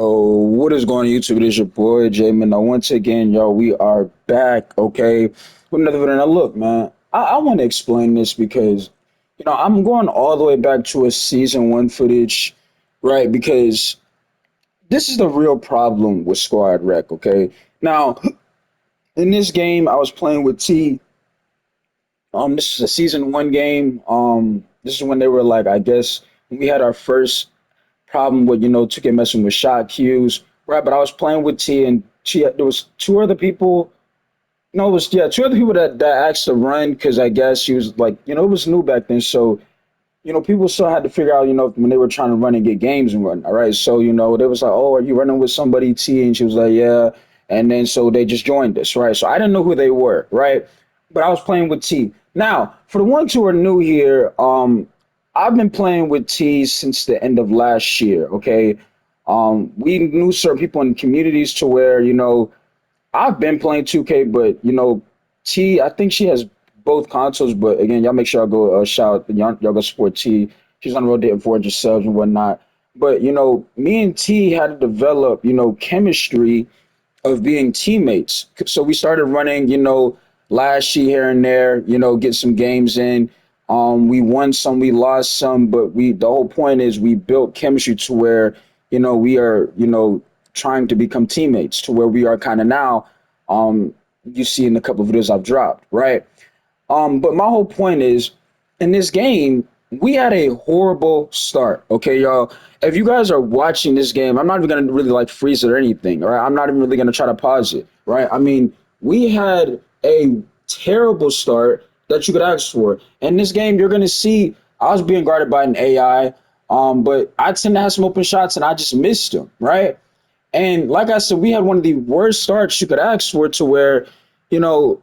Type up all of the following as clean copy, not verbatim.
Oh, what is going on YouTube? It is your boy Jamin. Now, once again, y'all, we are back, okay, with another video. Now, look, man, I want to explain this because, I'm going all the way back to a season one footage, right? Because this is the real problem with Squad Rec, okay? Now, in this game, I was playing with T. This is a season one game. This is when they were like, I guess, when we had our first problem with 2K messing with shot cues, right? But I was playing with T, and there was two other people. No, it was yeah, two other people that asked to run because I guess she was like, it was new back then, so people still had to figure out, when they were trying to run and get games and run. All right, so they was like, oh, are you running with somebody, T? And she was like, yeah. And then so they just joined us, right? So I didn't know who they were, right? But I was playing with T. Now, for the ones who are new here, I've been playing with T since the end of last year. Okay, we knew certain people in communities to where I've been playing 2K, but T, I think she has both consoles. But again, y'all make sure I go shout y'all go support T. She's on the road to 400 subs and whatnot. But me and T had to develop chemistry of being teammates. So we started running, last year here and there, get some games in. We won some, we lost some, but the whole point is we built chemistry to where, we are, trying to become teammates to where we are kind of now. You see in a couple of videos I've dropped, right? But my whole point is in this game, we had a horrible start. Okay, y'all. If you guys are watching this game, I'm not even gonna really like freeze it or anything. All right. I'm not even really gonna try to pause it. Right. I mean, we had a terrible start that you could ask for. In this game, you're gonna see I was being guarded by an AI. But I tend to have some open shots and I just missed them. Right. And like I said, we had one of the worst starts you could ask for to where, you know,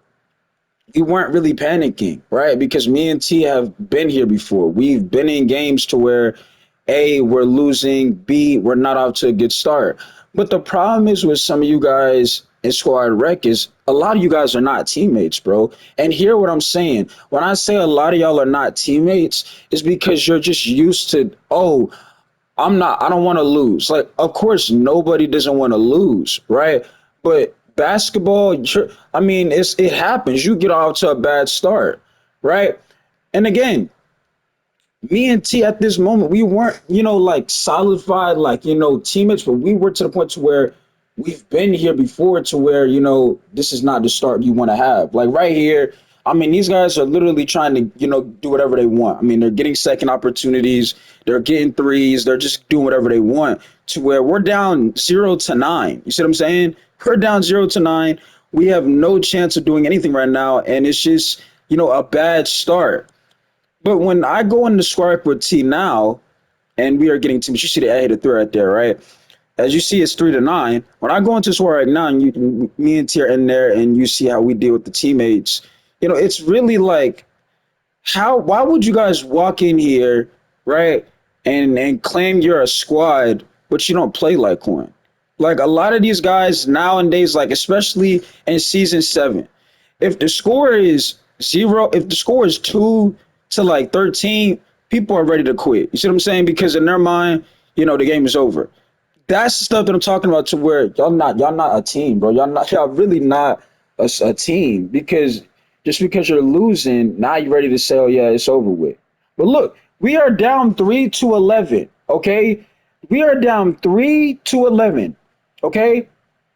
we weren't really panicking, right? Because me and T have been here before. We've been in games to where A, we're losing, B, we're not off to a good start. But the problem is with some of you guys in Squad Rec is a lot of you guys are not teammates, bro. And hear what I'm saying. When I say a lot of y'all are not teammates, it's because you're just used to, oh, I don't want to lose. Like, of course, nobody doesn't want to lose, right? But basketball, I mean, it happens. You get off to a bad start, right? And again, me and T at this moment, we weren't, like solidified, like, teammates, but we were to the point to where we've been here before to where, this is not the start you want to have. Like right here, I mean, these guys are literally trying to, do whatever they want. I mean, they're getting second opportunities, they're getting threes, they're just doing whatever they want to where we're down 0 to 9. You see what I'm saying? We're down 0 to 9. We have no chance of doing anything right now. And it's just, a bad start. But when I go into Squark with T now, and we are getting teams, you see the I hit a three right there, right? As you see, it's 3 to 9. When I go into Squark right now, and me and T are in there, and you see how we deal with the teammates, it's really like, why would you guys walk in here, right, and claim you're a squad, but you don't play like one? Like a lot of these guys nowadays, like especially in season 7, if the score is 0, if the score is 2 to like 13, people are ready to quit. You see what I'm saying? Because in their mind, the game is over. That's the stuff that I'm talking about. To where y'all not a team, bro. Y'all really not a team. Because just because you're losing, now you're ready to say, oh yeah, it's over with. But look, we are down 3 to 11. Okay, we are down 3 to 11. Okay,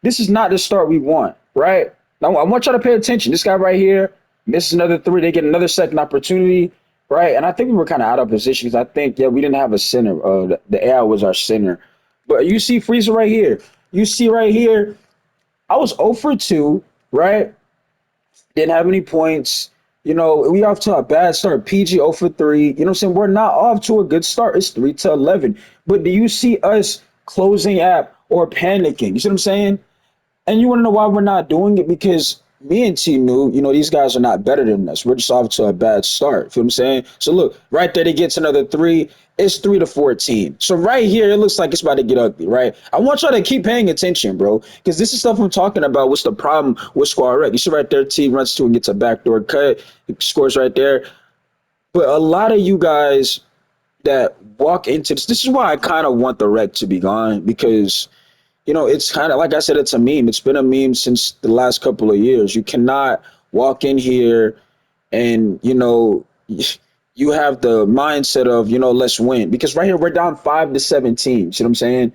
this is not the start we want, right? Now I want y'all to pay attention. This guy right here misses another three. They get another second opportunity, right? And I think we were kind of out of position because I think we didn't have a center. The AI was our center. But you see Freezer right here. You see right here, I was 0 for 2, right? Didn't have any points. We off to a bad start. PG 0 for 3. You know what I'm saying? We're not off to a good start. It's 3 to 11. But do you see us closing app or panicking? You see what I'm saying? And you want to know why we're not doing it? Because me and T knew, these guys are not better than us. We're just off to a bad start. Feel what I'm saying? So look, right there, they gets another three. It's 3 to 14. So right here, it looks like it's about to get ugly, right? I want y'all to keep paying attention, bro, because this is stuff I'm talking about. What's the problem with Squad Rec? You see right there, T runs to and gets a backdoor cut. He scores right there. But a lot of you guys that walk into this is why I kind of want the rec to be gone because it's kind of like I said, it's a meme. It's been a meme since the last couple of years. You cannot walk in here and you have the mindset of let's win, because right here we're down 5-17. See what I'm saying?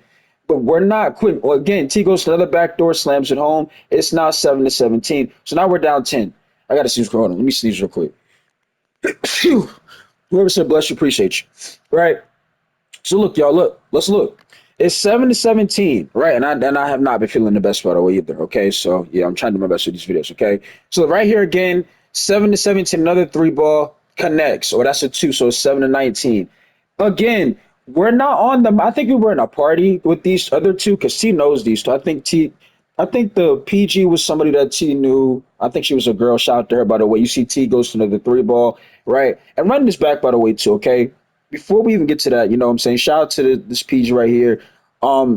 But we're not quitting. Well, again, T goes to another backdoor, slams it home. It's now 7-17. So now we're down 10. I got to sneeze. Hold on. Let me sneeze real quick. Phew. Whoever said bless you, appreciate you. Right. So look, y'all, look, let's look. It's 7-17, right? And I have not been feeling the best by the way either. Okay, so yeah, I'm trying to do my best with these videos. Okay, so right here again, 7-17, another three ball connects, or that's a two, so it's 7-19. Again, we're not on them. I think we were in a party with these other two because T knows these two. I think the PG was somebody that T knew. I think she was a girl. Shout out to her, by the way. You see T goes to another three ball, right? And running this back, by the way, too, okay? Before we even get to that, you know what I'm saying? Shout out to this PG right here.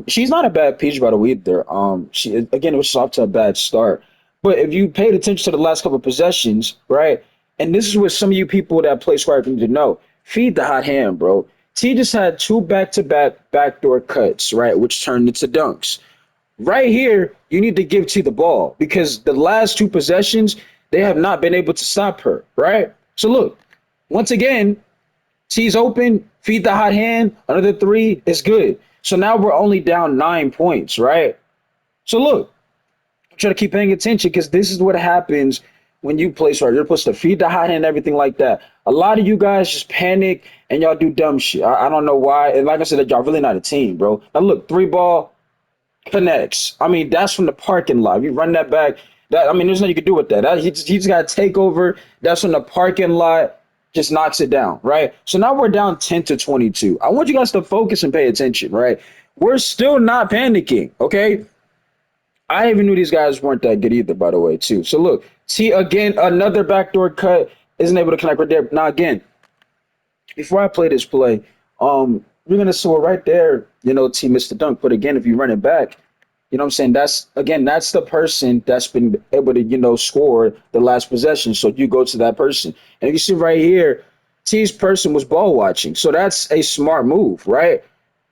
She's not a bad PG, by the way, either. She again, it was off to a bad start. But if you paid attention to the last couple of possessions, right? And this is what some of you people that play Square need to know. Feed the hot hand, bro. T just had two back-to-back backdoor cuts, right, which turned into dunks. Right here, you need to give T the ball because the last two possessions, they have not been able to stop her, right? So look, once again, T's open, feed the hot hand, another three is good. So now we're only down 9 points, right? So look, try to keep paying attention because this is what happens when you play hard. You're supposed to feed the hot hand and everything like that. A lot of you guys just panic and y'all do dumb shit. I don't know why. And like I said, y'all really not a team, bro. Now look, three ball connects. I mean, that's from the parking lot. You run that back. That I mean, there's nothing you can do with that. He just got to take over. That's from the parking lot. Just knocks it down, right? So now we're down 10-22. I want you guys to focus and pay attention, right? We're still not panicking, okay? I even knew these guys weren't that good either, by the way, too. So look, T again, another backdoor cut, isn't able to connect right there. Now again, before I play this play, you're gonna saw right there, T missed the dunk. But again, if you run it back, you know what I'm saying? That's the person that's been able to, score the last possession. So you go to that person. And you see right here, T's person was ball watching. So that's a smart move, right?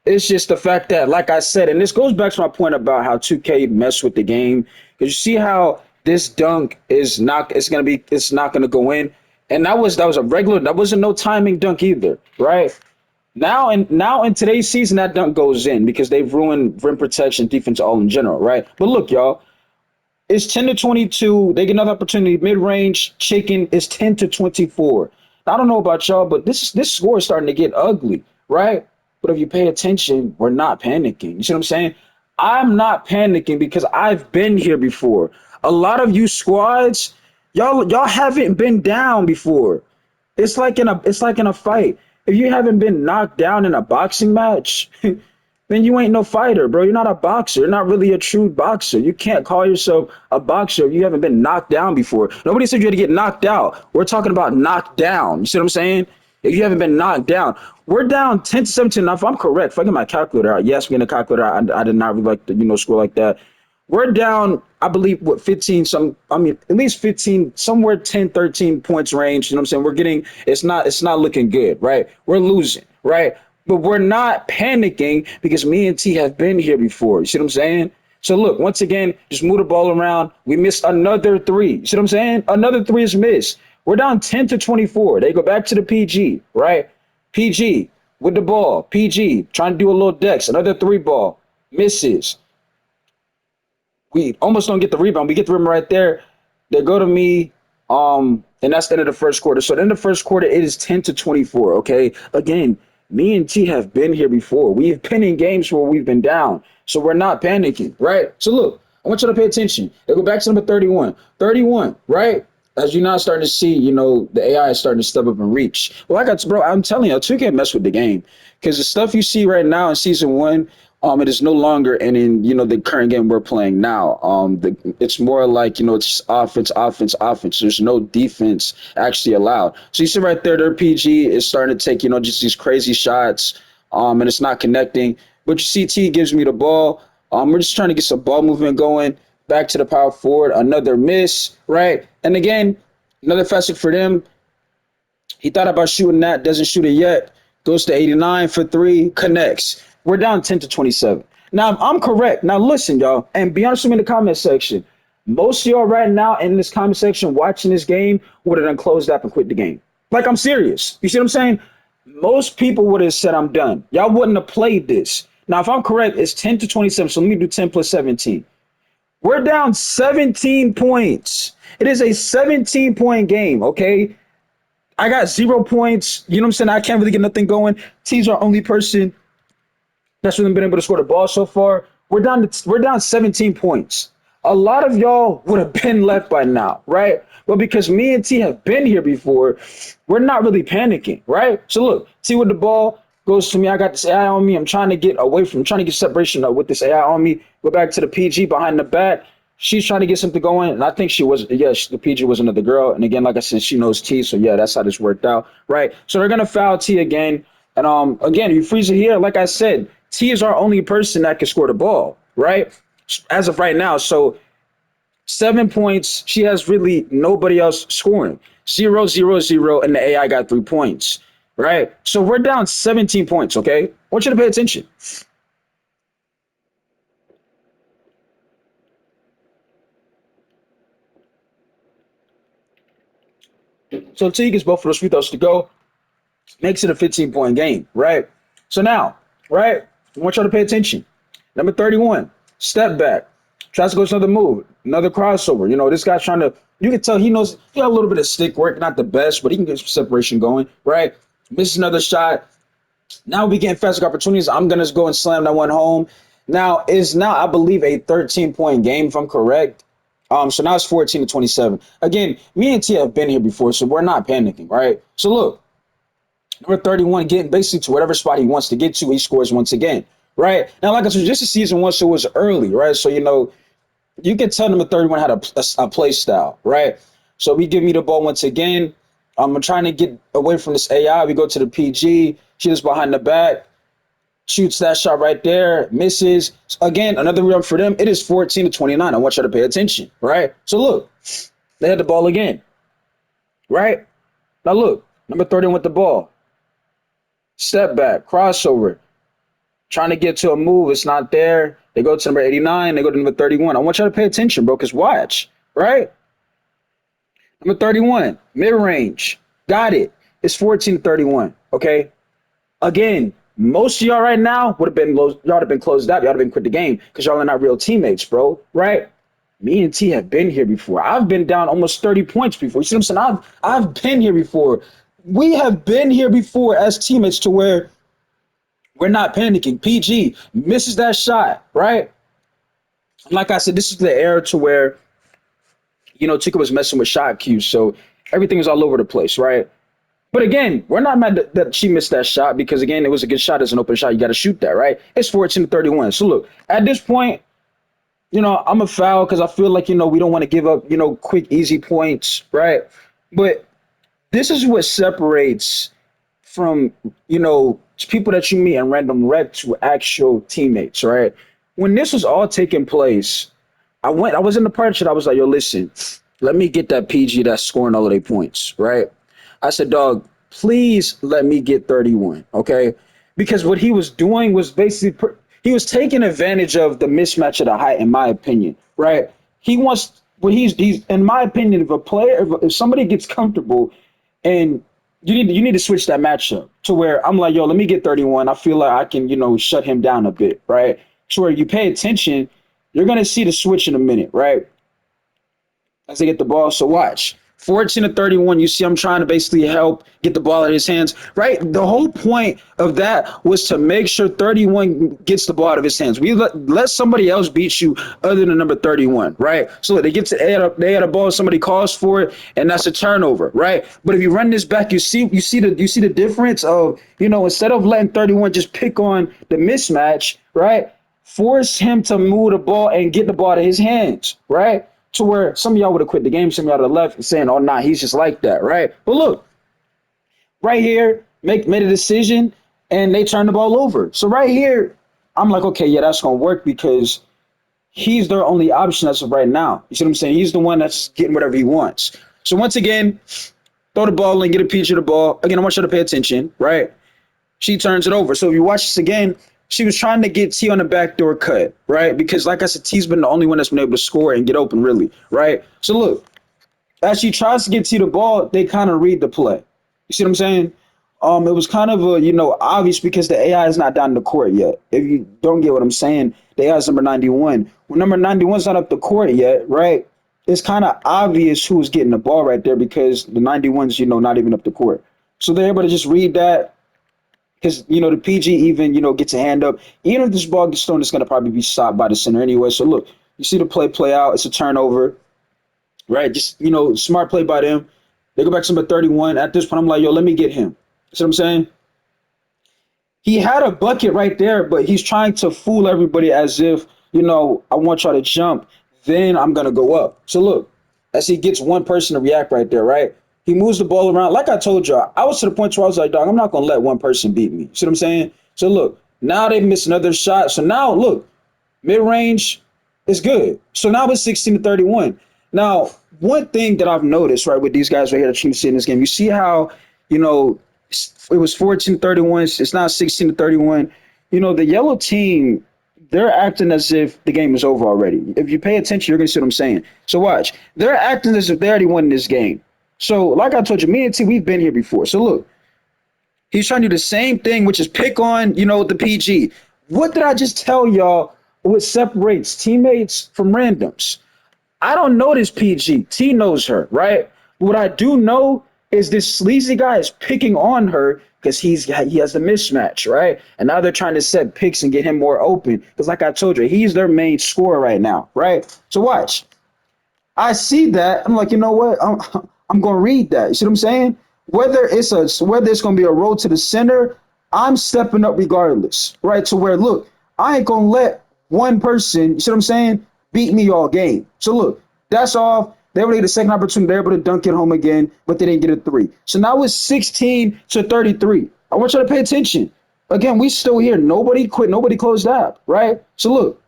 It's just the fact that, like I said, and this goes back to my point about how 2K messed with the game. Because you see how this dunk it's not gonna go in. And that was a regular, that wasn't no timing dunk either, right? Now in today's season, that dunk goes in because they've ruined rim protection, defense, all in general, right? But look, y'all, it's 10-22. They get another opportunity. Mid range chicken is 10-24. I don't know about y'all, but this score is starting to get ugly, right? But if you pay attention, we're not panicking. You see what I'm saying? I'm not panicking because I've been here before. A lot of you squads, y'all haven't been down before. It's like in a fight. If you haven't been knocked down in a boxing match, then you ain't no fighter, bro. You're not a boxer. You're not really a true boxer. You can't call yourself a boxer if you haven't been knocked down before. Nobody said you had to get knocked out. We're talking about knocked down. You see what I'm saying? If you haven't been knocked down, we're down 10-17. Now, if I'm correct, if I get my calculator out, yes, we're getting a calculator out. I did not really like the score like that. We're down, I believe, what, 15, at least 15, somewhere 10, 13 points range. You know what I'm saying? It's not looking good, right? We're losing, right? But we're not panicking because me and T have been here before. You see what I'm saying? So look, once again, just move the ball around. We missed another three. You see what I'm saying? Another three is missed. We're down 10-24. They go back to the PG, right? PG with the ball. PG trying to do a little dex. Another three ball. Misses. We almost don't get the rebound. We get the rebound right there. They go to me. And that's the end of the first quarter. So in the first quarter, it is 10-24. Okay. Again, me and T have been here before. We've been in games where we've been down. So we're not panicking, right? So look, I want you to pay attention. They go back to number 31. 31, right? As you're now starting to see, the AI is starting to step up and reach. Well, bro, I'm telling you, 2K mess with the game. Because the stuff you see right now in season one, it is no longer in the current game we're playing now. It's more like it's just offense, offense, offense. There's no defense actually allowed. So you see right there, their PG is starting to take just these crazy shots, and it's not connecting. But you see, T gives me the ball. We're just trying to get some ball movement going. Back to the power forward, another miss, right? And again, another facet for them. He thought about shooting that, doesn't shoot it yet. Goes to 89 for three, connects. We're down 10-27. Now I'm correct. Now listen, y'all, and be honest with me in the comment section. Most of y'all right now in this comment section watching this game would have done closed up and quit the game. Like I'm serious. You see what I'm saying? Most people would have said I'm done. Y'all wouldn't have played this. Now, if I'm correct, it's 10 to 27. So let me do 10 plus 17. We're down 17 points. It is a 17-point game, okay? I got 0 points. You know what I'm saying? I can't really get nothing going. T's our only person that's really been able to score the ball so far. We're down 17 points. A lot of y'all would have been left by now, right? But because me and T have been here before, we're not really panicking, right? So look, T with the ball goes to me. I got this AI on me. I'm trying to get away from, trying to get separation with this AI on me. Go back to the PG behind the back. She's trying to get something going, and I think she was. Yeah, the PG was another girl, and again, like I said, she knows T, so yeah, that's how this worked out, right? So they're gonna foul T again, and again, you freeze it here. Like I said, T is our only person that can score the ball, right? As of right now, so 7 points. She has really nobody else scoring. 0, 0, 0, and the AI got 3 points, right? So we're down 17 points. Okay, I want you to pay attention. So T gets both of those free throws to go, makes it a 15-point game, right? So now, right, I want y'all to pay attention. Number 31, step back, tries to go to another move, another crossover. You know, this guy's trying to, you can tell he knows, he got a little bit of stick work, not the best, but he can get some separation going, right? Misses another shot. Now we getting fast opportunities. I'm going to go and slam that one home. Now, is now, I believe, a 13-point game, if I'm correct. So now it's 14 to 27. Again, me and T have been here before, so we're not panicking, right? So look, number 31 getting basically to whatever spot he wants to get to, he scores once again, right? Now, like I said, this is season one, so it was early, right? So, you know, you can tell number 31 had a play style, right? So we give me the ball once again. I'm trying to get away from this AI. We go to the PG. She is behind the back, shoots that shot right there, misses. Again, another rebound for them. It is 14 to 29. I want you to pay attention, right? So look, they had the ball again, right? Now look, number 31 with the ball. Step back, crossover, trying to get to a move. It's not there. They go to number 89. They go to number 31. I want you to pay attention, bro, because watch, right? Number 31, mid range. Got it. It's 14 to 31. Okay. Again, most of y'all right now would have been y'all would have been closed out. Y'all would have been quit the game because y'all are not real teammates, bro. Right? Me and T have been here before. I've been down almost 30 points before. You see what I'm saying? I've been here before. We have been here before as teammates to where we're not panicking. PG misses that shot, right? Like I said, this is the era to where, you know, Chica was messing with shot cues, so everything was all over the place, right? But again, we're not mad that she missed that shot because again, it was a good shot as an open shot. You got to shoot that, right? It's 14 to 31. So look, at this point, you know, I'm a foul because I feel like, you know, we don't want to give up, you know, quick, easy points, right? But this is what separates from, you know, people that you meet in random rec to actual teammates, right? When this was all taking place, I was in the partnership. I was like, yo, listen, let me get that PG that's scoring all of their points, right? I said, dog, please let me get 31, okay? Because what he was doing was basically, he was taking advantage of the mismatch of the height, in my opinion, right? He wants, when he's in my opinion, if a player, if somebody gets comfortable and you need to switch that matchup to where I'm like, yo, let me get 31. I feel like I can, you know, shut him down a bit, right? To where you pay attention, you're gonna see the switch in a minute, right? As they get the ball. So watch. 14 to 31. You see, I'm trying to basically help get the ball in his hands, right? The whole point of that was to make sure 31 gets the ball out of his hands. We let somebody else beat you other than number 31, right? So they get to they had a ball, somebody calls for it, and that's a turnover, right? But if you run this back, you see the difference of, you know, instead of letting 31 just pick on the mismatch, right? Force him to move the ball and get the ball to his hands, right? To where some of y'all would have quit the game, some of y'all would have left and saying, oh, nah, he's just like that, right? But look, right here, made a decision, and they turned the ball over. So right here, I'm like, okay, yeah, that's going to work because he's their only option as of right now. You see what I'm saying? He's the one that's getting whatever he wants. So once again, throw the ball and get a piece of the ball. Again, I want you to pay attention, right? She turns it over. So if you watch this again, She was trying to get T on the backdoor cut, right? Because like I said, T's been the only one that's been able to score and get open, really, right? So look, as she tries to get T the ball, they kind of read the play. You see what I'm saying? It was kind of a, obvious because the AI is not down the court yet. If you don't get what I'm saying, the AI is number 91. When number 91's not up the court yet, right? It's kind of obvious who's getting the ball right there because the 91's, not even up the court. So they're able to just read that because, the PG even, gets a hand up. Even if this ball gets thrown, it's going to probably be stopped by the center anyway. So look, you see the play out. It's a turnover, right? Just, smart play by them. They go back to number 31. At this point, I'm like, yo, let me get him. See what I'm saying? He had a bucket right there, but he's trying to fool everybody as if, I want y'all to jump, then I'm going to go up. So look, as he gets one person to react right there, right? He moves the ball around. Like I told y'all, I was to the point where I was like, dog, I'm not going to let one person beat me. See what I'm saying? So look, now they missed another shot. So now, look, mid-range is good. So now it's 16-31. Now, one thing that I've noticed, right, with these guys right here that you see in this game, you see how, it was 14-31. It's now 16-31. The yellow team, they're acting as if the game is over already. If you pay attention, you're going to see what I'm saying. So watch. They're acting as if they already won this game. So like I told you, me and T, we've been here before. So look, he's trying to do the same thing, which is pick on, the PG. What did I just tell y'all? What separates teammates from randoms? I don't know this PG. T knows her, right? What I do know is this sleazy guy is picking on her because he has the mismatch, right? And now they're trying to set picks and get him more open. Because like I told you, he's their main scorer right now, right? So watch. I see that. I'm like, you know what? I'm going to read that. You see what I'm saying? Whether it's going to be a roll to the center, I'm stepping up regardless, right? To where, look, I ain't going to let one person, you see what I'm saying, beat me all game. So look, that's off. They were able to get a second opportunity. They're able to dunk it home again, but they didn't get a three. So now it's 16-33. I want you to pay attention. Again, we still here. Nobody quit. Nobody closed out, right? So look,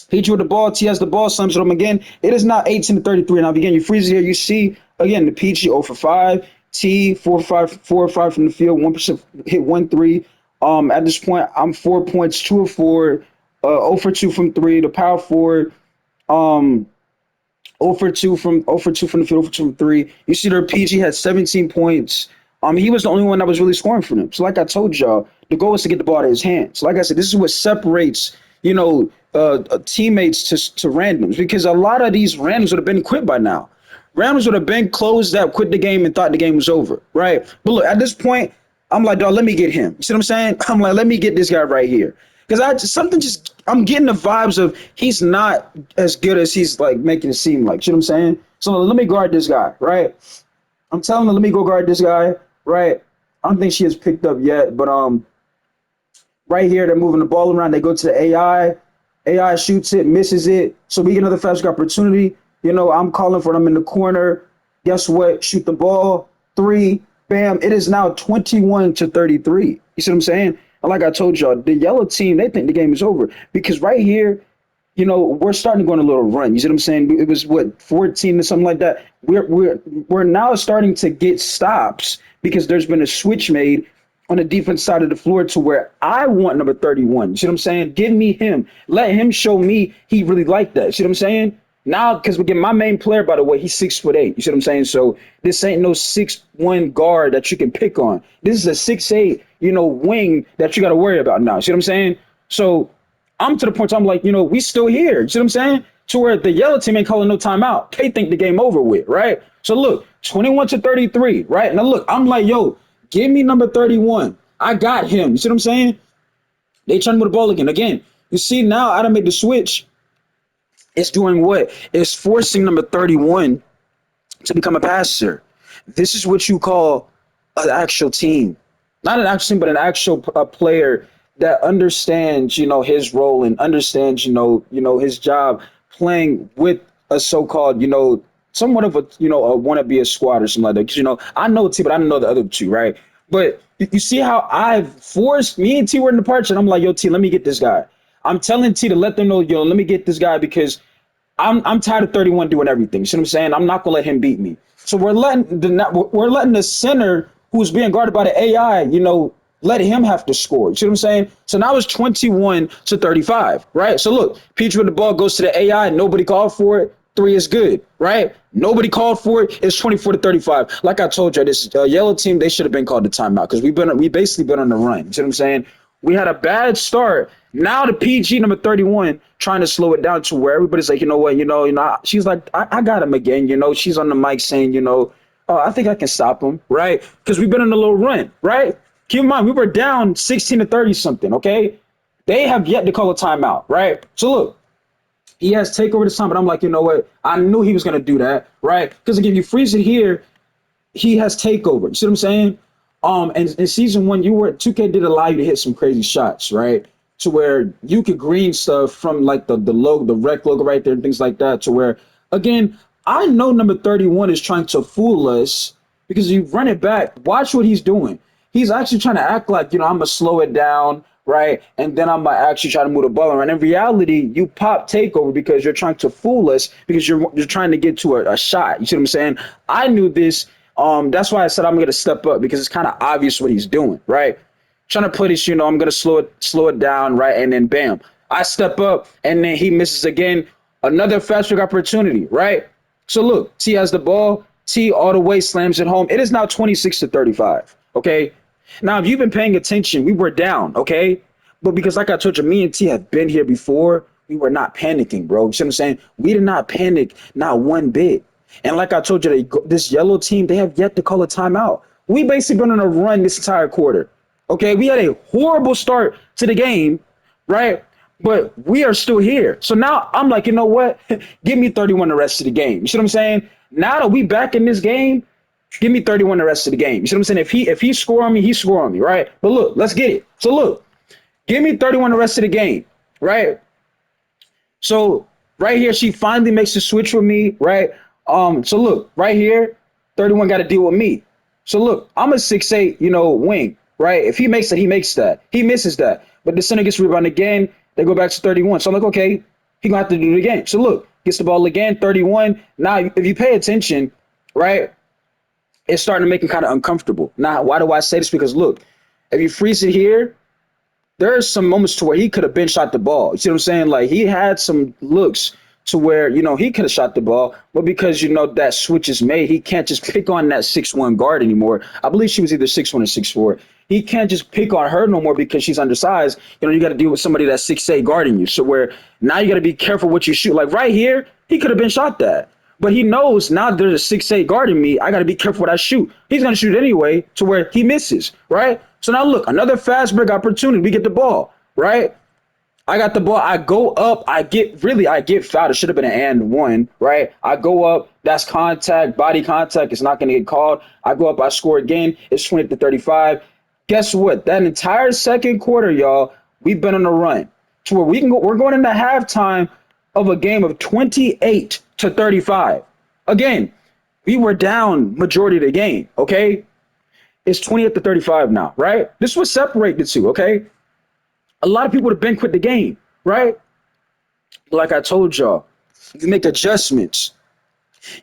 PG with the ball. T has the ball. Slams it home again. It is now 18-33. Now, again, you freeze it here. You see, again, the PG 0 for 5. T 4 or 5 from the field. 1% hit 1 3. At this point, I'm 4 points, 2 of 4, 0 for 2 from 3. The power forward. 0 for 2 from the field, 0 for 2 from 3. You see their PG had 17 points. He was the only one that was really scoring for them. So like I told y'all, the goal is to get the ball to his hands. So like I said, this is what separates, teammates to randoms, because a lot of these randoms would have been quit by now. Randoms would have been closed out, quit the game, and thought the game was over, right? But look, at this point, I'm like, dog, let me get him. You see what I'm saying? I'm like, let me get this guy right here. Because I'm getting the vibes of he's not as good as he's like making it seem like. You know what I'm saying? So let me guard this guy, right? I'm telling him, let me go guard this guy, right? I don't think she has picked up yet, but right here they're moving the ball around. They go to the AI. AI shoots it, misses it. So we get another fast break opportunity. I'm calling for them in the corner. Guess what? Shoot the ball. 3. Bam. It is now 21-33. You see what I'm saying? And like I told y'all, the yellow team, they think the game is over because right here, we're starting to go on a little run. You see what I'm saying? It was 14 or something like that. We're now starting to get stops because there's been a switch made on the defense side of the floor to where I want number 31. You see what I'm saying? Give me him. Let him show me he really liked that. You see what I'm saying? Now, because we get my main player, by the way, he's 6'8". You see what I'm saying? So this ain't no 6'1" guard that you can pick on. This is a 6'8", wing that you got to worry about now. You see what I'm saying? So I'm to the point where I'm like, we still here. You see what I'm saying? To where the yellow team ain't calling no timeout. They think the game over with, right? So look, 21-33, right? Now look, I'm like, yo, give me number 31. I got him. You see what I'm saying? They trying to move the ball again. Again, you see now I done made the switch. It's doing what? It's forcing number 31 to become a passer. This is what you call an actual team. Not an actual team, but an actual player that understands, his role and understands, his job playing with a so-called, somewhat of a, want to be a squad or something like that. Because, I know T, but I don't know the other two, right? But you see how I've forced me and T were in the parts, and I'm like, yo, T, let me get this guy. I'm telling T to let them know, yo, let me get this guy because I'm tired of 31 doing everything. You see what I'm saying? I'm not gonna let him beat me. So we're letting the center who's being guarded by the AI, let him have to score. You see what I'm saying? So now it's 21 to 35, right? So look, Peach with the ball goes to the AI. Nobody called for it. Three is good, right? Nobody called for it. It's 24 to 35. Like I told you, this yellow team, they should have been called the timeout because we basically been on the run. You see what I'm saying? We had a bad start. Now the PG number 31 trying to slow it down to where everybody's like, you know what, she's like, I got him again. She's on the mic saying, oh, I think I can stop him, right? Because we've been on a little run, right? Keep in mind, we were down 16 to 30 something, okay? They have yet to call a timeout, right? So look, he has takeover this time, but I'm like, you know what? I knew he was going to do that, right? Because again, if you freeze it here, he has takeover. You see what I'm saying? And in season one, 2K did allow you to hit some crazy shots, right? To where you could green stuff from like the logo, the rec logo right there and things like that. To where, again, I know number 31 is trying to fool us because you run it back. Watch what he's doing. He's actually trying to act like, I'm going to slow it down, right? And then I'm going to actually try to move the ball around. In reality, you pop takeover because you're trying to fool us because you're trying to get to a shot. You see what I'm saying? I knew this. That's why I said I'm going to step up because it's kind of obvious what he's doing, right? Trying to put his, I'm going to slow it down, right? And then bam, I step up and then he misses again. Another fast break opportunity, right? So look, T has the ball. T all the way slams it home. It is now 26 to 35. Okay. Now, if you've been paying attention, we were down. Okay. But because like I told you, me and T have been here before, we were not panicking, bro. You see what I'm saying? We did not panic, not one bit. And like I told you, this yellow team, they have yet to call a timeout. We basically been on a run this entire quarter. Okay. We had a horrible start to the game, right? But we are still here. So now I'm like, you know what? Give me 31 the rest of the game. You see what I'm saying? Now that we back in this game, give me 31 the rest of the game. You see what I'm saying? If he score on me, he score on me, right? But look, let's get it. So look, give me 31 the rest of the game, right? So right here, she finally makes the switch with me, right? So look, right here, 31 got to deal with me. So look, I'm a 6'8", wing, right? If he makes it, he makes that. He misses that. But the center gets rebound again. They go back to 31. So I'm like, okay, he gonna have to do it again. So look, gets the ball again, 31. Now, if you pay attention, right, it's starting to make him kind of uncomfortable. Now, why do I say this? Because look, if you freeze it here, there are some moments to where he could have been shot the ball. You see what I'm saying? Like he had some looks to where, he could have shot the ball, but because, that switch is made, he can't just pick on that 6'1" guard anymore. I believe she was either 6'1" or 6'4". He can't just pick on her no more because she's undersized. You got to deal with somebody that's 6'8" guarding you. So where now you got to be careful what you shoot. Like right here, he could have been shot that. But he knows now there's a 6'8" guarding me. I got to be careful what I shoot. He's going to shoot anyway to where he misses, right? So now look, another fast break opportunity. We get the ball, right? I got the ball. I go up. I get fouled. It should have been an and one, right? I go up. That's contact, body contact. It's not going to get called. I go up. I score again. It's 20 to 35. Guess what? That entire second quarter, y'all, we've been on a run to where we can go. We're going into halftime of a game of 28 to 35. Again, we were down majority of the game. Okay, it's 28 to 35 now, right? This would separate the two. Okay. A lot of people would have been quit the game, right? Like I told y'all, you make adjustments.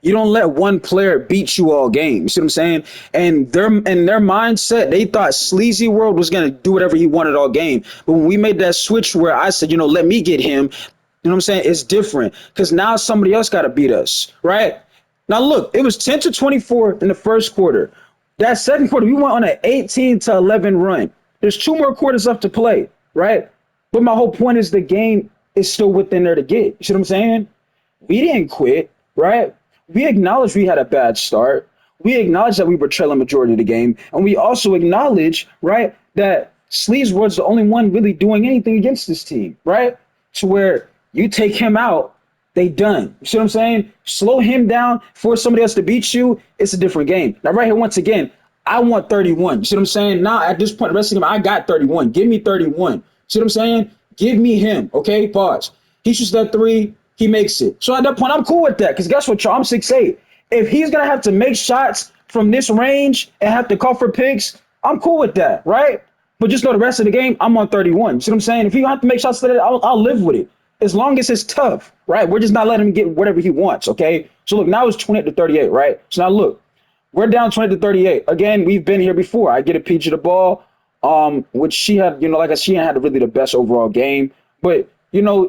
You don't let one player beat you all game. You see what I'm saying? And their mindset, they thought Sleazy World was gonna do whatever he wanted all game. But when we made that switch where I said, let me get him, you know what I'm saying? It's different because now somebody else got to beat us, right? Now look, it was 10 to 24 in the first quarter. That second quarter, we went on an 18 to 11 run. There's 2 more quarters left to play. Right? But my whole point is the game is still within there to get. You see what I'm saying? We didn't quit, right? We acknowledged we had a bad start. We acknowledged that we were trailing majority of the game. And we also acknowledge, right, that Sleaze was the only one really doing anything against this team, right? To where you take him out, they done. You see what I'm saying? Slow him down, force somebody else to beat you, it's a different game. Now, right here, once again, I want 31. You see what I'm saying? Now, at this point, the rest of the game, I got 31. Give me 31. See what I'm saying? Give me him. Okay? Pause. He shoots that 3. He makes it. So at that point, I'm cool with that. Because guess what, y'all? I'm 6'8". If he's going to have to make shots from this range and have to call for picks, I'm cool with that, right? But just know the rest of the game, I'm on 31. See what I'm saying? If he have to make shots today, I'll live with it. As long as it's tough, right? We're just not letting him get whatever he wants, okay? So look, now it's 28 to 38, right? So now look. We're down 20 to 38. Again, we've been here before. I get a PG the ball. which she had, like I said, she had really the best overall game. But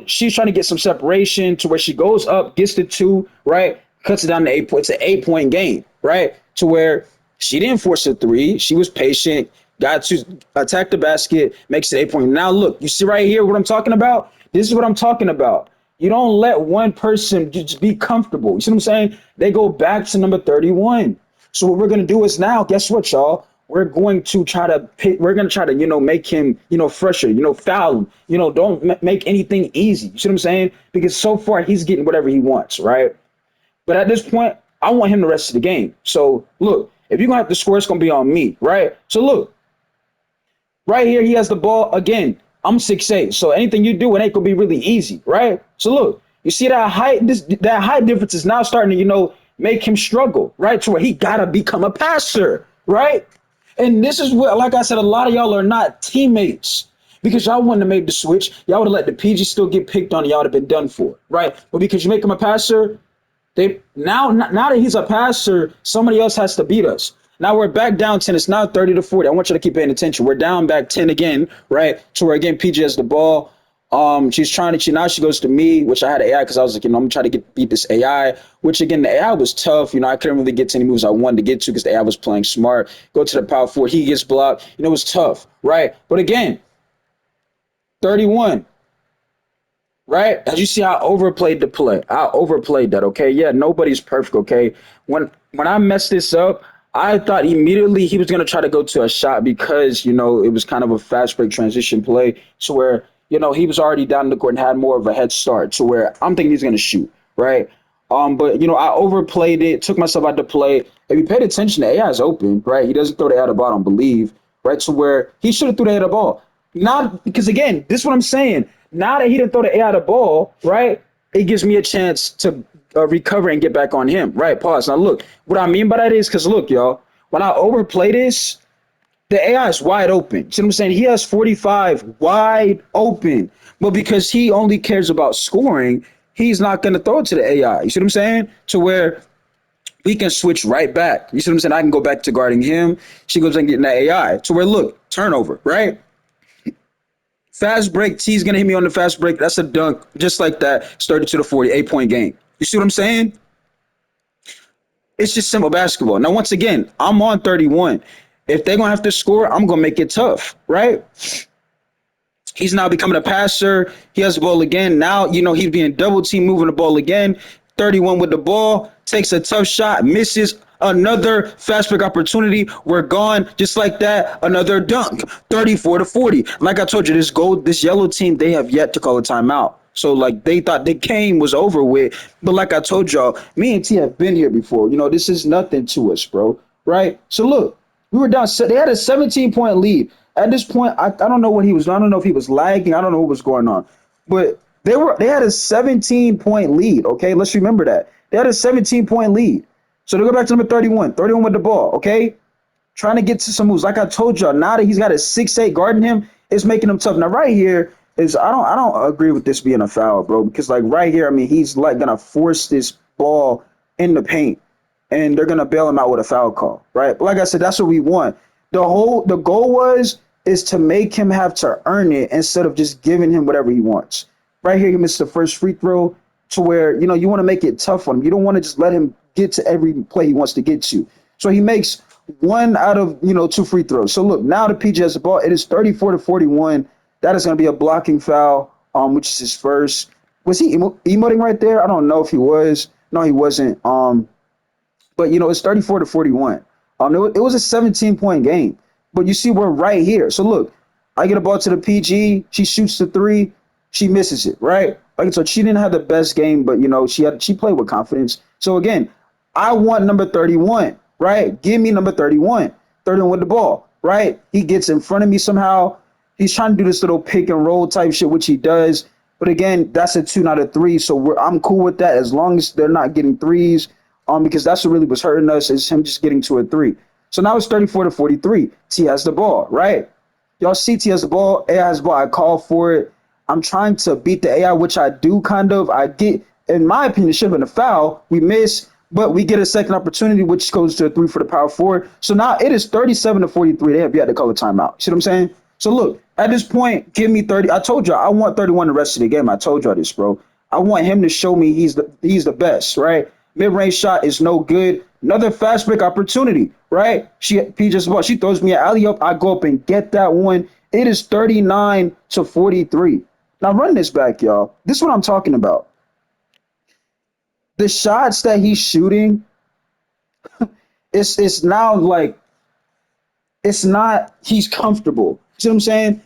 she's trying to get some separation to where she goes up, gets the two, right? Cuts it down to 8 points. It's an 8 point game, right? To where she didn't force a three. She was patient, got to attack the basket, makes it 8 point. Now look, you see right here what I'm talking about? This is what I'm talking about. You don't let one person just be comfortable. You see what I'm saying? They go back to number 31. So what we're gonna do is now, guess what, y'all? We're gonna try to, make him, fresher, foul him, don't make anything easy. You see what I'm saying? Because so far he's getting whatever he wants, right? But at this point, I want him the rest of the game. So look, if you're gonna have to score, it's gonna be on me, right? So look, right here, he has the ball again. I'm 6'8", so anything you do, it ain't gonna be really easy, right? So look, you see that height, that height difference is now starting to, make him struggle, right? To where he gotta become a passer, right? And this is what, like I said, a lot of y'all are not teammates because y'all wouldn't have made the switch. Y'all would have let the PG still get picked on. Y'all would have been done for, right? But because you make him a passer, they now that he's a passer, somebody else has to beat us. Now we're back down 10. It's now 30-40. I want you to keep paying attention. We're down back 10 again, right? So where again, PG has the ball. She's trying to. Now she goes to me, which I had AI because I was like, I'm gonna try to beat this AI. Which again, the AI was tough. I couldn't really get to any moves I wanted to get to because the AI was playing smart. Go to the power forward. He gets blocked. It was tough, right? But again, 31. Right? As you see, I overplayed the play. I overplayed that. Okay. Yeah, nobody's perfect. Okay. When I messed this up, I thought immediately he was gonna try to go to a shot because it was kind of a fast break transition play to where he was already down the court and had more of a head start to where I'm thinking he's gonna shoot. Right. But I overplayed it, took myself out to play. If you paid attention, the AI is open. Right. He doesn't throw the out of ball, I don't believe. Right. To where he should have threw the head of ball. Not because again, this is what I'm saying. Now that he didn't throw the AI the ball, right? It gives me a chance to recover and get back on him, right? Pause. Now look, what I mean by that is because look, y'all, when I overplay this, the AI is wide open. See what I'm saying? He has 45 wide open, but because he only cares about scoring, he's not going to throw it to the AI. You see what I'm saying? To where we can switch right back. You see what I'm saying? I can go back to guarding him. She goes and getting that AI. To where look, turnover, right? Fast break. T's gonna hit me on the fast break. That's a dunk, just like that. It's 32-40, 8 point game. You see what I'm saying? It's just simple basketball. Now, once again, I'm on 31. If they're gonna have to score, I'm gonna make it tough, right? He's now becoming a passer. He has the ball again. Now, he's being double team, moving the ball again. 31 with the ball, takes a tough shot, misses. Another fast break opportunity. We're gone just like that. Another dunk. 34-40. Like I told you, this yellow team, they have yet to call a timeout. So like they thought the game was over with. But like I told y'all, me and T have been here before. This is nothing to us, bro. Right? So look, we were down. They had a 17-point lead. At this point, I don't know what he was. I don't know if he was lagging. I don't know what was going on. But they had a 17-point lead. Okay, let's remember that. They had a 17-point lead. So they go back to number 31. 31 with the ball. Okay, trying to get to some moves. Like I told y'all, now that he's got a 6'8" guarding him, it's making him tough. Now right here is I don't agree with this being a foul, bro, because like right here, I mean, he's like gonna force this ball in the paint, and they're gonna bail him out with a foul call, right? But like I said, that's what we want. The goal is to make him have to earn it instead of just giving him whatever he wants. Right here, he missed the first free throw to where you want to make it tough on him. You don't want to just let him get to every play he wants to get to. So he makes one out of two free throws. So look, now the PG has the ball. It is 34-41. That is going to be a blocking foul, which is his first. Was he emoting right there? I don't know if he was. No, he wasn't. But it's 34-41. It was a 17-point game. But you see, we're right here. So look, I get a ball to the PG. She shoots the three. She misses it, right? Like so, she didn't have the best game, but she played with confidence. So again, I want number 31, right? Give me number 31. 31 with the ball, right? He gets in front of me somehow. He's trying to do this little pick and roll type shit, which he does. But again, that's a 2, not a 3. So I'm cool with that as long as they're not getting threes. Because that's what really was hurting us is him just getting to a 3. So now it's 34-43. T has the ball, right? Y'all see T has the ball. AI has the ball. I call for it. I'm trying to beat the AI, which I do kind of. I get, in my opinion, it should have been a foul. We miss. but we get a second opportunity, which goes to a three for the power forward. So now it is 37-43. They have yet to call a timeout. See what I'm saying? So look, at this point, give me 30. I told you I want 31 the rest of the game. I told y'all this, bro. I want him to show me he's the best, right? Mid range shot is no good. Another fast break opportunity, right? P just ball. She throws me an alley up. I go up and get that one. It is 39-43. Now run this back, y'all. This is what I'm talking about. The shots that he's shooting, it's now like it's not he's comfortable. See what I'm saying?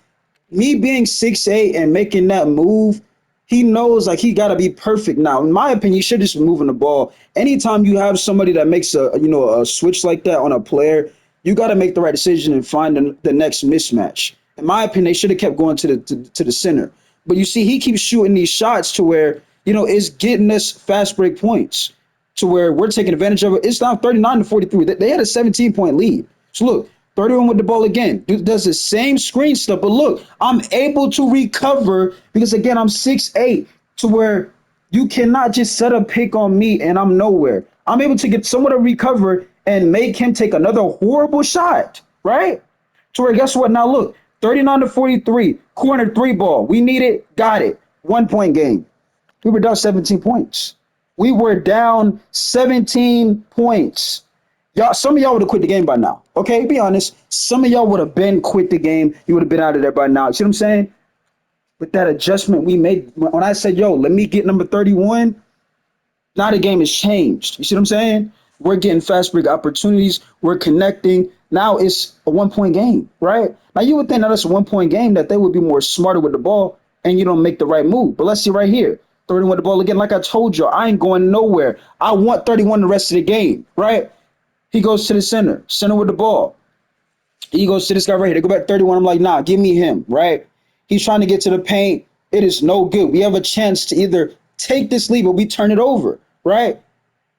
Me being 6'8" and making that move, he knows like he gotta be perfect now. In my opinion, you should just be moving the ball. Anytime you have somebody that makes a switch like that on a player, you gotta make the right decision and find the next mismatch. In my opinion, they should have kept going to the center. But you see, he keeps shooting these shots to where, it's getting us fast break points to where we're taking advantage of it. It's now 39-43. They had a 17-point lead. So look, 31 with the ball again. Dude does the same screen stuff, but look, I'm able to recover because again, I'm 6'8", to where you cannot just set a pick on me and I'm nowhere. I'm able to get somewhat to recover and make him take another horrible shot, right? To where guess what? Now look, 39-43, corner three ball. We need it, got it. 1 point game. We were down 17 points. We were down 17 points. Y'all, some of y'all would have quit the game by now. Okay, be honest. Some of y'all would have been quit the game. You would have been out of there by now. See what I'm saying? With that adjustment we made, when I said, yo, let me get number 31, now the game has changed. You see what I'm saying? We're getting fast break opportunities. We're connecting. Now it's a 1 point game, right? Now you would think that it's a 1 point game that they would be more smarter with the ball and you don't make the right move. But let's see right here. 31 with the ball again. Like I told you, I ain't going nowhere. I want 31 the rest of the game, right? He goes to the center with the ball. He goes to this guy right here. They go back 31. I'm like, nah, give me him, right? He's trying to get to the paint. It is no good. We have a chance to either take this lead, but we turn it over, right?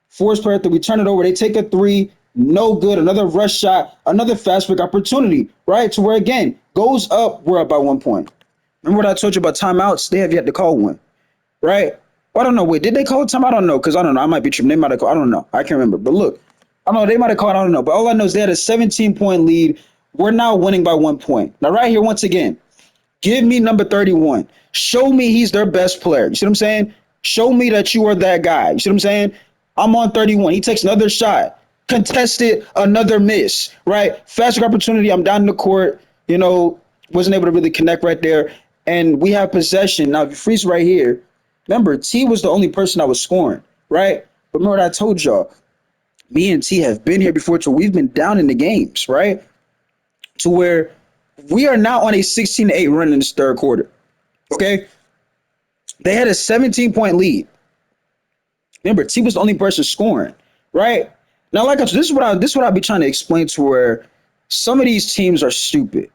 Force player, we turn it over. They take a three, no good. Another rush shot, another fast break opportunity, right? To where, again, goes up, we're up by 1 point. Remember what I told you about timeouts? They have yet to call one, right? Well, I don't know. Wait, did they call a timeout? I don't know, because I don't know. I might be tripping. They might have called. I don't know. I can't remember. But look, I don't know. They might have called. I don't know. But all I know is they had a 17-point lead. We're now winning by 1 point. Now, right here, once again, give me number 31. Show me he's their best player. You see what I'm saying? Show me that you are that guy. You see what I'm saying? I'm on 31. He takes another shot. Contested, another miss, right? Fast break opportunity. I'm down in the court. Wasn't able to really connect right there. And we have possession. Now, if you freeze right here, remember, T was the only person that was scoring, right? But remember what I told y'all. Me and T have been here before, so we've been down in the games, right? To where we are now on a 16-8 run in this third quarter, okay? They had a 17-point lead. Remember, T was the only person scoring, right? Now, like I said, this is what I be trying to explain to where some of these teams are stupid.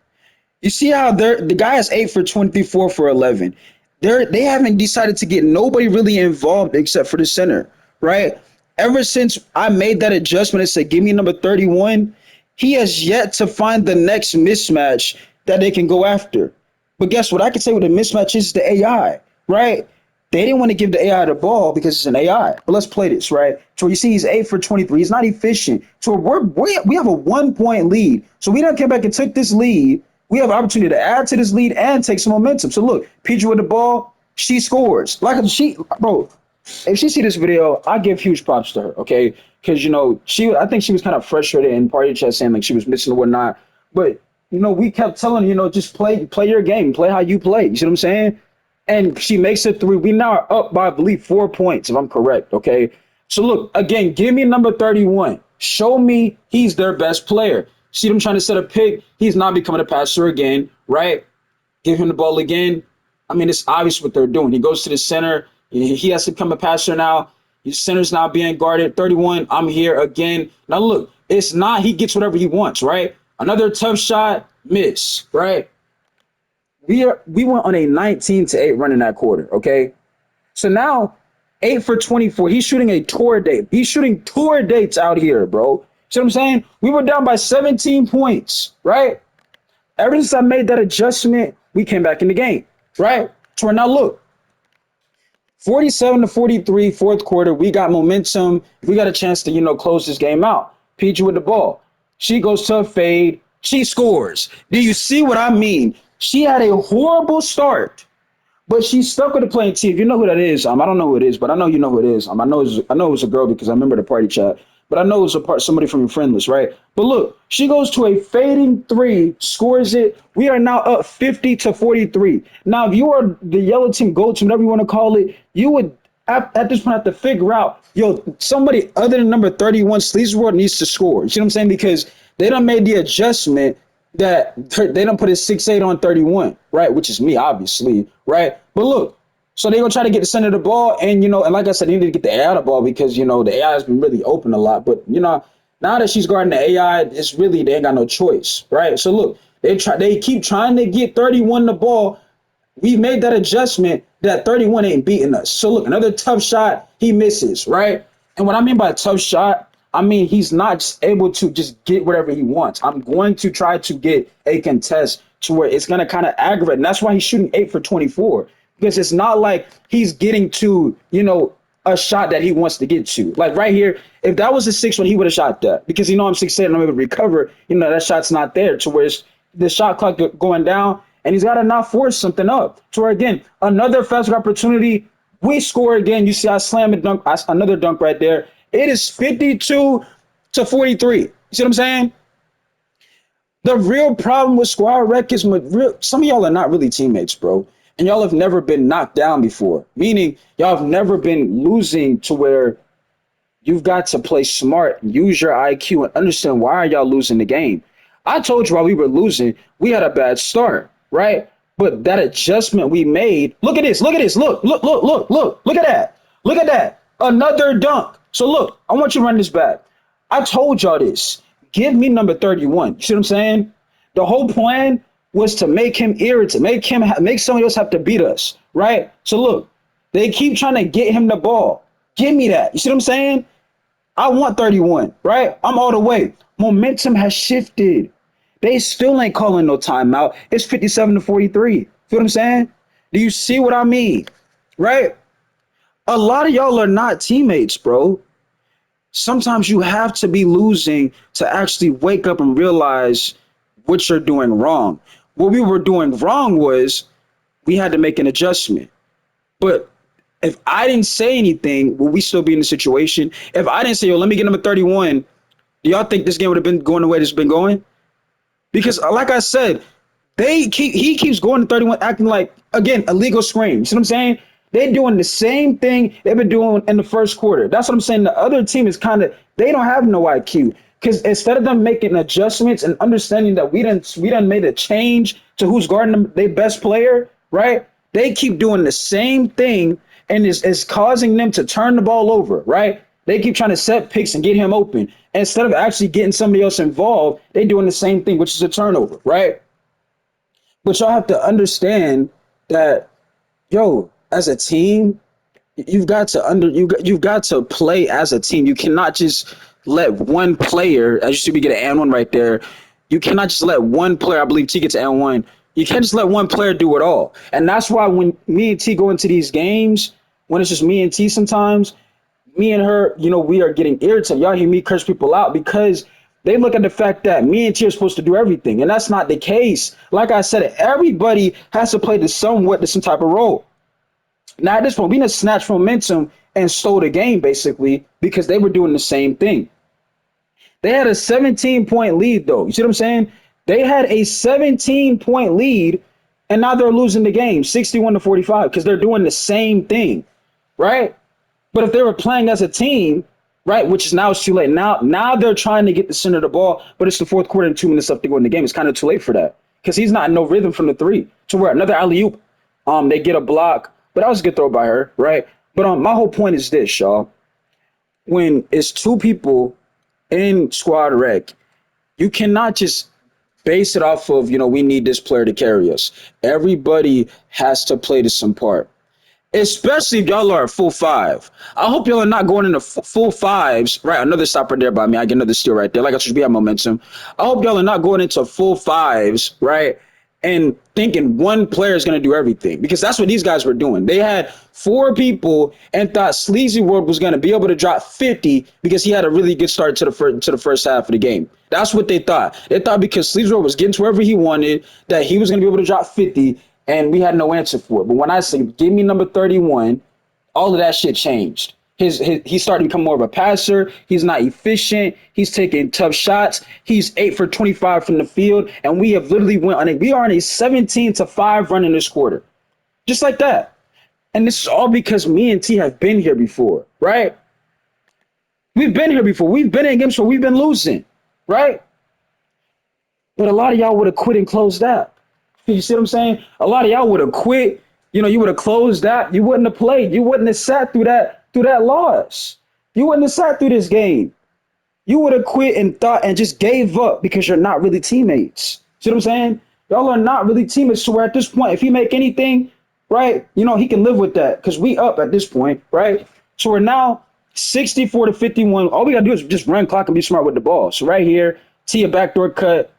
You see how the guy is 8 for 24 for 11. They haven't decided to get nobody really involved except for the center, right? Ever since I made that adjustment and said, give me number 31, he has yet to find the next mismatch that they can go after. But guess what? I can say what the mismatch is the AI, right? They didn't want to give the AI the ball because it's an AI. But let's play this, right? So you see he's 8 for 23. He's not efficient. So we have a 1 point lead. So we don't come back and took this lead. We have an opportunity to add to this lead and take some momentum. So look, PG with the ball, she scores. Bro, if she see this video, I give huge props to her, okay? Because I think she was kind of frustrated in party chat saying like she was missing or whatnot. But we kept telling her, just play your game, play how you play. You see what I'm saying? And she makes it through. We now are up by, I believe, 4 points, if I'm correct, okay? So look, again, give me number 31. Show me he's their best player. See them trying to set a pick. He's not becoming a passer again, right? Give him the ball again. I mean, it's obvious what they're doing. He goes to the center. He has to become a passer now. His center's now being guarded. 31, I'm here again. Now, look, it's not he gets whatever he wants, right? Another tough shot, miss, right? We went on a 19-8 run in that quarter, okay? So now, 8 for 24. He's shooting a tour date. He's shooting tour dates out here, bro. See what I'm saying? We were down by 17 points, right? Ever since I made that adjustment, we came back in the game, right? So now look, 47-43, fourth quarter. We got momentum. We got a chance to, close this game out. PG with the ball. She goes to a fade. She scores. Do you see what I mean? She had a horrible start, but she's stuck with the playing team. If you know who that is, I don't know who it is, but I know you know who it is. I know it was a girl because I remember the party chat. But I know it was somebody from your friend list, right? But look, she goes to a fading three, scores it. We are now up 50-43. Now, if you are the yellow team, gold team, whatever you want to call it, you would at this point have to figure out, yo, somebody other than number 31, Sleazeward needs to score. You see what I'm saying? Because they done made the adjustment that they don't put a 6'8" on 31, right? Which is me, obviously, right? But look, so they're gonna try to get the center of the ball, and and like I said, they need to get the AI the ball because the AI has been really open a lot. But now that she's guarding the AI, it's really they ain't got no choice, right? So look, they keep trying to get 31 the ball. We made that adjustment that 31 ain't beating us. So look, another tough shot, he misses, right? And what I mean by a tough shot, I mean he's not able to just get whatever he wants. I'm going to try to get a contest to where it's going to kind of aggravate. And that's why he's shooting 8 for 24. Because it's not like he's getting to, a shot that he wants to get to. Like right here, if that was a 6 1, he would have shot that. Because I'm 6'8" and I'm able to recover, that shot's not there to where it's the shot clock going down, and he's got to not force something up. To where, again, another fast opportunity, we score again. You see, I slam a dunk, another dunk right there. It is 52-43. You see what I'm saying? The real problem with Squad Rec is some of y'all are not really teammates, bro. And y'all have never been knocked down before. Meaning, y'all have never been losing to where you've got to play smart, use your IQ, and understand why are y'all losing the game. I told you while we were losing, we had a bad start, right? But that adjustment we made, look at this, look, look at that. Look at that. Another dunk. So look, I want you to run this back. I told y'all this. Give me number 31. You see what I'm saying? The whole plan was to make him irritate, make somebody else have to beat us, right? So look, they keep trying to get him the ball. Give me that. You see what I'm saying? I want 31, right? I'm all the way. Momentum has shifted. They still ain't calling no timeout. It's 57-43. Feel what I'm saying? Do you see what I mean? Right? A lot of y'all are not teammates, bro. Sometimes you have to be losing to actually wake up and realize what you're doing wrong. What we were doing wrong was we had to make an adjustment. But if I didn't say anything, will we still be in the situation? If I didn't say, yo, let me get number 31, do y'all think this game would have been going the way it's been going? Because like I said, he keeps going to 31, acting like, again, illegal scream. You see what I'm saying? They're doing the same thing they've been doing in the first quarter. That's what I'm saying. The other team is they don't have no IQ. Because instead of them making adjustments and understanding that we done made a change to who's guarding them, their best player, right? They keep doing the same thing, and it's causing them to turn the ball over, right? They keep trying to set picks and get him open. And instead of actually getting somebody else involved, they're doing the same thing, which is a turnover, right? But y'all have to understand that, yo, as a team, you've got to play as a team. You cannot just let one player, as you see, we get an and one right there. You cannot just let one player. I believe T gets an and one. You can't just let one player do it all. And that's why when me and T go into these games, when it's just me and T, sometimes me and her, we are getting irritated. Y'all hear me curse people out because they look at the fact that me and T are supposed to do everything, and that's not the case. Like I said, everybody has to play some type of role. Now, at this point, we just snatched momentum and stole the game, basically, because they were doing the same thing. They had a 17-point lead, though. You see what I'm saying? They had a 17-point lead, and now they're losing the game, 61-45, because they're doing the same thing, right? But if they were playing as a team, right, which is now it's too late. Now they're trying to get the center of the ball, but it's the fourth quarter and 2 minutes left to go in the game. It's kind of too late for that because he's not in no rhythm from the three to where another alley-oop. They get a block. But that was a good throw by her, right? But my whole point is this, y'all. When it's two people in squad rec, you cannot just base it off of, we need this player to carry us. Everybody has to play to some part, especially if y'all are a full five. I hope y'all are not going into full fives, right? Another stopper there by me. I get another steal right there. Like I should be at momentum. I hope y'all are not going into full fives, right? and thinking one player is going to do everything, because that's what these guys were doing. They had four people and thought Sleazy World was going to be able to drop 50 because he had a really good start to the first half of the game. That's what they thought. They thought because Sleazy World was getting to wherever he wanted that he was going to be able to drop 50, and we had no answer for it. But when I say give me number 31, all of that shit changed. He started to become more of a passer. He's not efficient. He's taking tough shots. He's 8 for 25 from the field, and we have literally we are on a 17-5 run in this quarter, just like that. And this is all because me and T have been here before, right? We've been here before. We've been in games where we've been losing, right? But a lot of y'all would have quit and closed out. You see what I'm saying? A lot of y'all would have quit. You would have closed out. You wouldn't have played. You wouldn't have sat through that loss. You wouldn't have sat through this game. You would have quit and thought and just gave up because you're not really teammates. See what I'm saying? Y'all are not really teammates. So we're at this point, if he make anything, right, he can live with that because we up at this point, right? So we're now 64-51. All we got to do is just run clock and be smart with the ball. So right here, T a backdoor cut,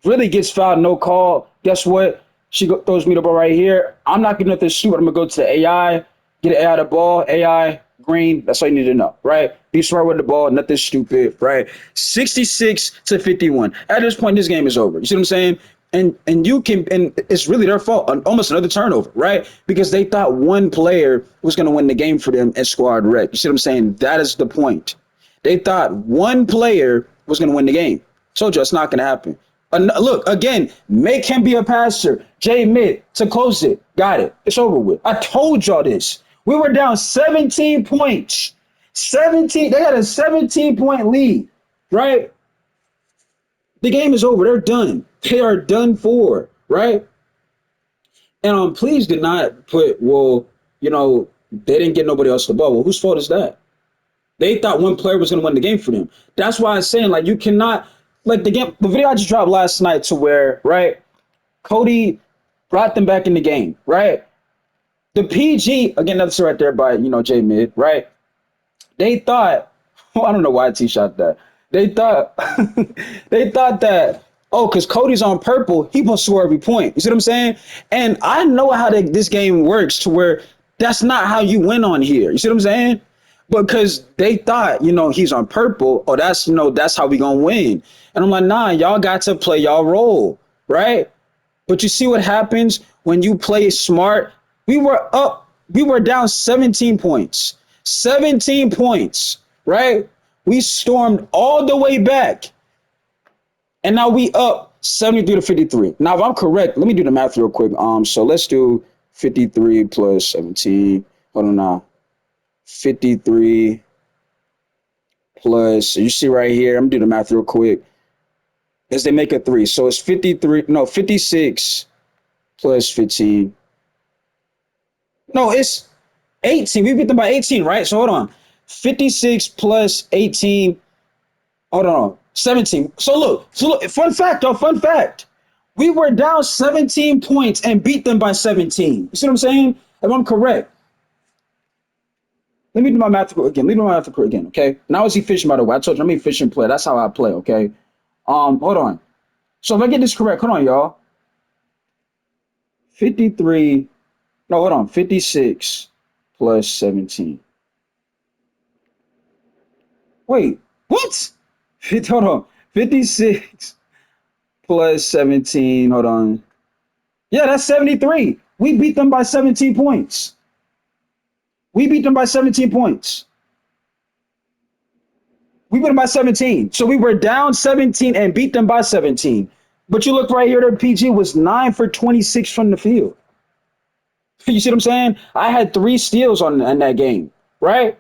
really gets fouled, no call. Guess what? She throws me the ball right here. I'm not getting nothing stupid. I'm going to go to the AI, get an AI the ball, AI, green. That's all you need to know, right? Be smart with the ball, nothing stupid, right? 66-51. At this point, this game is over. You see what I'm saying? And it's really their fault. Almost another turnover, right? Because they thought one player was going to win the game for them at squad rec. You see what I'm saying? That is the point. They thought one player was going to win the game. Told you it's not going to happen. Look, again, make him be a passer. J mid to close it. Got it. It's over with. I told y'all this. We were down 17 points. 17. They had a 17-point lead, right? The game is over. They're done. They are done for, right? And please do not put, they didn't get nobody else the ball. Well, whose fault is that? They thought one player was going to win the game for them. That's why I'm saying, you cannot, the video I just dropped last night to where, right, Cody brought them back in the game, right? The PG, again, that's right there by, J Mid, right? They thought, I don't know why T shot that. They thought, they thought that, because Cody's on purple, he must score every point. You see what I'm saying? And I know how this game works to where that's not how you win on here. You see what I'm saying? Because they thought, he's on purple. Oh, that's how we gonna win. And I'm like, nah, y'all got to play y'all role, right? But you see what happens when you play smart? We were down 17 points. 17 points, right? We stormed all the way back. And now we up 73-53. Now, if I'm correct, let me do the math real quick. So let's do 53 plus 17. Hold on now. 53 plus, so you see right here, I'm gonna do the math real quick, as they make a 3. So it's 56 plus 15. No, it's 18. We beat them by 18, right? So hold on. 56 plus 18. Hold on. 17. So look, fun fact, y'all, fun fact. We were down 17 points and beat them by 17. You see what I'm saying? If I'm correct. Let me do my math again. Okay. Now is efficient, by the way. I told you I'm an efficient player. That's how I play. Okay. Hold on. So if I get this correct, hold on, y'all. 53. No, hold on. 56 plus 17. Wait, what? Hold on. 56 plus 17. Hold on. Yeah, that's 73. We beat them by 17 points. We beat them by 17 points. We beat them by 17. So we were down 17 and beat them by 17. But you look right here, their PG was 9 for 26 from the field. You see what I'm saying? I had 3 steals in that game, right?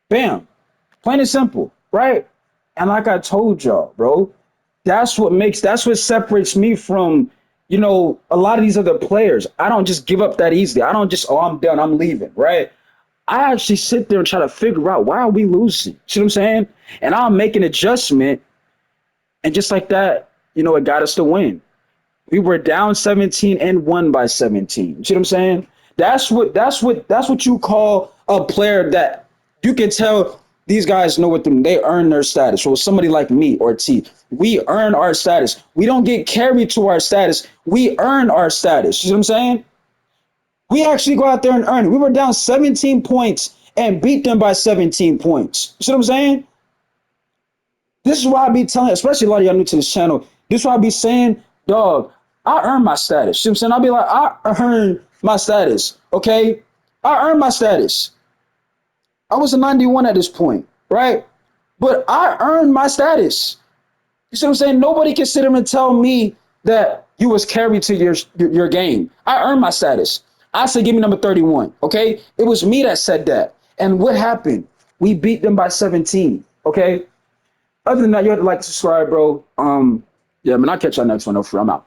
Bam. Plain and simple, right? And like I told y'all, bro, that's what separates me from, a lot of these other players. I don't just give up that easily. I don't just, I'm done, I'm leaving, right? I actually sit there and try to figure out, why are we losing? See what I'm saying? And I'll make an adjustment. And just like that, it got us to win. We were down 17 and won by 17. See what I'm saying? That's what you call a player that you can tell These guys know what they earn their status. So somebody like me or T, we earn our status. We don't get carried to our status. We earn our status. You know what I'm saying? We actually go out there and earn it. We were down 17 points and beat them by 17 points. You see what I'm saying? This is why I be telling, especially a lot of y'all new to this channel, this is why I be saying, dog, I earn my status. You know what I'm saying? I'll be like, I earn my status. Okay? I earn my status. I was a 91 at this point, right? But I earned my status. You see what I'm saying? Nobody can sit here and tell me that you was carried to your game. I earned my status. I said, give me number 31. Okay. It was me that said that. And what happened? We beat them by 17. Okay. Other than that, you have to like, subscribe, bro. Yeah, man, I'll catch y'all next one. No, for I'm out.